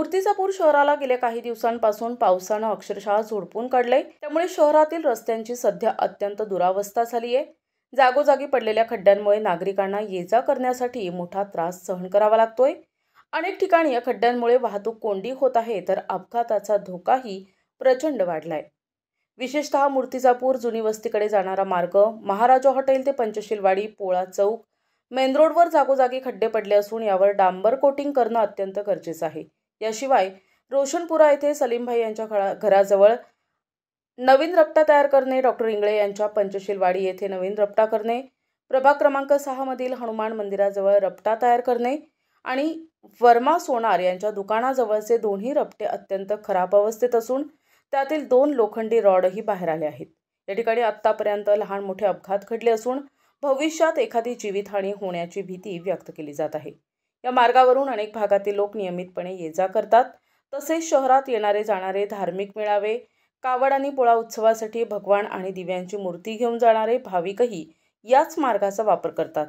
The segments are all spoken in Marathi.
मूर्तिजापूर शहराला गेल्या काही दिवसांपासून पावसानं अक्षरशः झोडपून काढलंय। त्यामुळे शहरातील रस्त्यांची सध्या अत्यंत दुरावस्था झाली आहे। जागोजागी पडलेल्या खड्ड्यांमुळे नागरिकांना ये-जा करण्यासाठी मोठा त्रास सहन करावा लागतोय। अनेक ठिकाणी या खड्ड्यांमुळे वाहतूक कोंडी होत आहे, तर अपघाताचा धोकाही प्रचंड वाढलाय। विशेषतः मूर्तिजापूर जुनी वस्तीकडे जाणारा मार्ग, महाराजा हॉटेल ते पंचशीलवाडी, पोळा चौक, मेन रोडवर जागोजागी खड्डे पडले असून यावर डांबर कोटिंग करणं अत्यंत गरजेचं आहे। याशिवाय रोशनपुरा येथे सलीमभाई यांच्या घराजवळ नवीन रपटा तयार करणे, डॉक्टर इंगळे यांच्या पंचशीलवाडी येथे नवीन रपटा करणे, प्रभाग क्रमांक 6 मधील हनुमान मंदिराजवळ रपटा तयार करणे आणि वर्मा सोनार यांच्या दुकानाजवळचे दोन्ही रपटे अत्यंत खराब अवस्थेत असून त्यातील 2 लोखंडी रॉडही बाहेर आले आहेत। या ठिकाणी आतापर्यंत लहान मोठे अपघात घडले असून भविष्यात एखादी जीवितहानी होण्याची भीती व्यक्त केली जात आहे। या मार्गावरून अनेक भागातील लोक नियमितपणे ये-जा करतात। तसेच शहरात येणारे जाणारे धार्मिक मेळावे, कावड आणि पोळा उत्सवासाठी भगवान आणि दिव्यांची मूर्ती घेऊन जाणारे भाविकही याच मार्गाचा वापर करतात।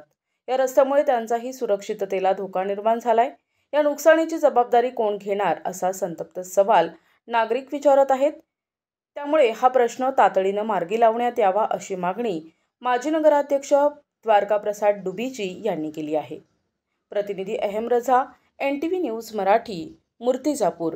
या रस्त्यामुळे त्यांचाही सुरक्षिततेला धोका निर्माण झालाय। या नुकसानीची जबाबदारी कोण घेणार असा संतप्त सवाल नागरिक विचारत आहेत। त्यामुळे हा प्रश्न तातडीने मार्गी लावण्यात यावा अशी मागणी माजी नगराध्यक्ष द्वारकाप्रसाद डुबीजी यांनी केली आहे। प्रतिनिधी अहम रजा, NTV न्यूज मराठी, मूर्तिजापूर।